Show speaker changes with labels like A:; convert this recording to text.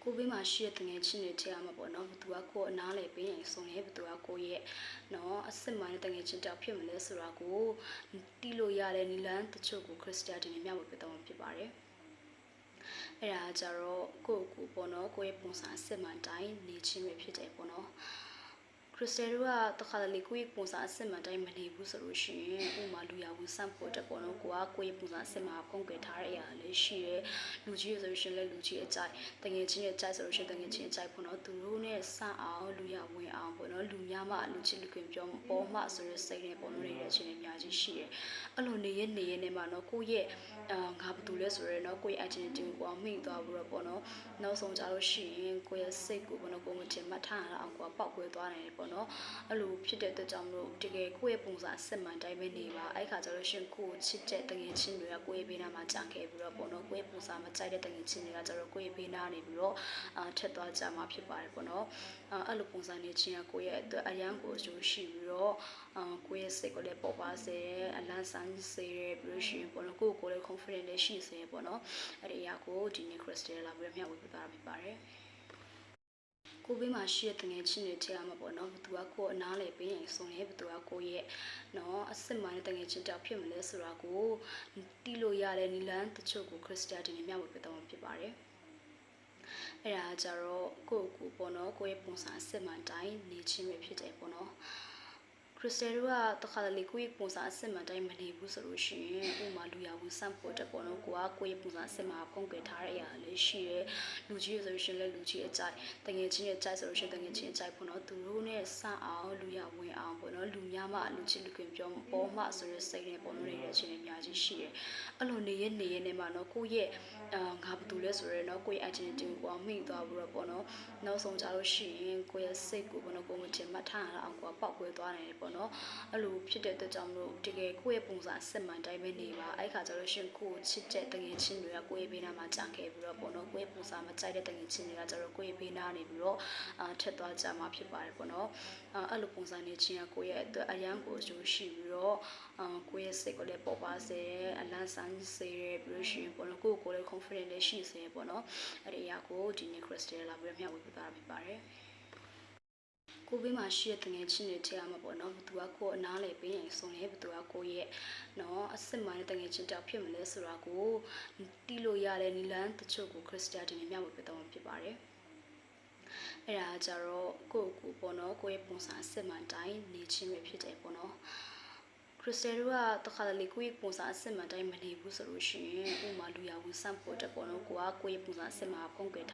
A: ကိုဘေးမှာရှိတဲ့တငယ်ချင်းတွေထဲမှာပေါ့နော်ဘသူကကိုအနားလေပေးရင်စုံရဲဘသူကကိုရဲ့နော်အစ်စ်မိုင်းတငယ်ချင်းတောက်ဖြစ်မလဲဆိုတာကိုတီးလို့ရတဲ့နီလန်တချို့ကိုခရစ်စတယာတင်မျှဝေပေးတော့ဖြစ်ပါတယ်အဲ့ဒါကြတော့ကိုပေါ့နော်ကိုရဲ့ပုံစံအစ်စ်မိုင်းတိုင်းနေချင်းပဲဖြစ်တယ်ပေါ့နော်ခရစ်စတယာတို့ကတခါတလေကိုယ့်ပုံစံအစစ်မှန်တိုင်းမနေဘူးဆိုလို့ရှိရင်ဥမာလူရဝန်ဆန့်ဖို့တက်ပေါ့နော်ကိုယ့်ပုံစံအစစ်မှန်ဖုံးကွယ်ထားတဲ့အရာလေးရှိရဲလူကြီးဆိုလို့ရှိရင်လည်းလူကြီးအကြိုက်တငယ်ချင်းရဲ့အကြိုက်ဆိုလို့ရှိရင်တငယ်ချင်းအကြိုက်ပေါ့နော်သူတို့နဲ့စအောင်လူရဝင်အောင်ပေါ့နော်လူများမှလူချင်းလူခင်ပြောပေါ်မှဆိုရယ်စိတ်နဲ့ပေါ့နော်နေတဲ့ချင်းတွေအများကြီးရှိရဲအဲ့လိုနေရနဲ့မှနော်ကိုယ့်ရဲ့ငါဘာတူလဲဆိုရယ်နော်ကိုယ့်ရဲ့ identity ကိုမိသွားပြီးတော့ပေါ့နော်နောက်ဆုံးကြလို့ရှိရင်ကိုယ့်ရဲ့စိတ်ကိုပေါ့နော်ကိုယ်မတင်မှတ်ထားရအောင်ကိုယ်ပောက်ကွဲသွားတယ်ပေါ့နော်အဲ့လိုဖြစ်တဲ့အတွက်ကြောင့်မလို့တကယ်ကိုယ့်ရဲ့ပုံစံအစစ်မှန်တိုင်းပဲနေပါအဲ့ခါကျတော့ရှင်ကိုချစ်တဲ့တငယ်ချင်းတွေကကိုယ့်ရဲ့ဘေးနားမှာကြာခဲ့ပြီးတော့ပေါ့နော်ကိုယ့်ရဲ့ပုံစံမကြိုက်တဲ့တငယ်ချင်းတွေကကျတော့ကိုယ့်ရဲ့ဘေးနားနေပြီးတော့ထက်သွားကြမှာဖြစ်ပါတယ်ပေါ့နော်အဲ့လိုပုံစံနေချင်းကကိုယ့်ရဲ့အတွက်အရန်ကိုအကျိုးရှိပြီးတော့ကိုယ့်ရဲ့စိတ်ကိုလည်းပေါ်ပါစေအလန့်ဆန်းစေပြီးလို့ရှိရင်ပေါ့နော်ကိုယ့်ကိုယ်လည်း confident လည်းရှိစေပေါ့နော်အဲ့ဒီအရာကိုဒီနေ့ crystal လာပြီးမျှဝေပေးတာဖြစ်ပါတယ်ကိုဘေးမှာရှိတဲ့တငယ်ချင်းတွေထဲမှာပေါ့နော်ဘသူကကိုအနားလေပေးရင်စုံရဲဘသူကကိုရဲ့နော်အစ်စ်မိုင်းတငယ်ချင်းတောက်ဖြစ်မလဲဆိုတာကိုတီးလို့ရတဲ့နီလန်တချို့ကိုခရစ်စတယာတင်မျှဝေပေးတော့ဖြစ်ပါတယ်အဲ့ဒါကြတော့ကိုပေါ့နော်ကိုရဲ့ပုံစံအစ်စ်မှန်တိုင်းနေချင်းပဲဖြစ်တယ်ပေါ့နော်ခရစ်စတယာတို့ကတခါတလေကိုယ့်ပုံစံအစစ်မှန်တိုင်းမနေဘူးဆိုလို့ရှိရင်ဥမာလူရဝန်ဆန့်ဖို့တက်ပေါ့နော်ကိုယ့်ပုံစံအစစ်မှန်ဖုံးကွယ်ထားတဲ့အရာလေးရှိရဲလူကြီးဆိုလို့ရှိရင်လည်းလူကြီးအကြိုက်တငယ်ချင်းရဲ့အကြိုက်ဆိုလို့ရှိရင်တငယ်ချင်းအကြိုက်ပေါ့နော်သူတို့နဲ့စအောင်လူရဝင်အောင်ပေါ့နော်လူများမှလူချင်းလူခင်ပြောပေါ်မှဆိုရယ်စိတ်နဲ့ပေါ့နော်နေတဲ့ချင်းတွေအများကြီးရှိရဲအဲ့လိုနေရနဲ့မှနော်ကိုယ့်ရဲ့ငါဘာတူလဲဆိုရယ်နော်ကိုယ့်ရဲ့ identity ကိုမိသွားပြီးတော့ပေါ့နော်နောက်ဆုံးကြလို့ရှိရင်ကိုယ့်ရဲ့စိတ်ကိုပေါ့နော်ကိုယ်မတင်မှတ်ထားရအောင်ကိုယ်ပောက်ကွဲသွားတယ်ပေါ့နော်အဲ့လိုဖြစ်တဲ့အတွက်ကြောင့်မလို့တကယ်ကိုယ့်ရဲ့ပုံစံအစစ်မှန်တိုင်းပဲနေပါအဲ့ခါကျတော့ရှင်ကိုယ်ချစ်တဲ့တငယ်ချင်းတွေကကိုယ့်ရဲ့ဘေးနားမှာကြာခဲ့ပြီးတော့ပေါ့နော်ကိုယ့်ရဲ့ပုံစံမကြိုက်တဲ့တငယ်ချင်းတွေကကျတော့ကိုယ့်ရဲ့ဘေးနားနေပြီးတော့ထက်သွားကြမှာဖြစ်ပါတယ်ပေါ့နော်အဲ့လိုပုံစံနေချင်းကကိုယ့်ရဲ့အတွက်အရန်ကိုအကျိုးရှိပြီးတော့ကိုယ့်ရဲ့စိတ်ကိုလည်းပေါ်ပါစေအလန့်ဆန်းစေပြီးလို့ရှိရင်ပေါ့နော်ကိုယ့်ကိုယ်လည်း confident လည်းရှိစေပေါ့နော်အဲ့ဒီအရာကိုဒီနေ့ crystal လာပြီးမျှဝေပေးတာဖြစ်ပါတယ်ကိုဘေးမှာရှိတဲ့တငယ်ချင်းတွေထဲမှာပေါ့နော်ဘသူကကိုအနားလေပေးရင်စုံရဲဘသူကကိုရဲ့နော်အစ်စ်မိုင်းတငယ်ချင်းတောက်ဖြစ်မလဲဆိုတာကိုတီးလို့ရတဲ့နီလန်တချို့ကိုခရစ်စတယာတင်မျှဝေပေးတော့ဖြစ်ပါတယ်အဲ့ဒါကြတော့ကိုပေါ့နော်ကိုရဲ့ပုံစံအစ်စ်မှန်တိုင်းနေချင်းပဲဖြစ်တယ်ပေါ့နော်ခရစ်စတယာတို့ကတခါတလေကိုယ့်ပုံစံအစစ်မှန်တိုင်းမနေဘူးဆိုလို့ရှိရင်ဥမာလူရဝန်ဆန့်ဖို့တက်ပေါ့နော်ကိုယ့်ပုံစံအစစ်မှန်ဖုံးကွယ်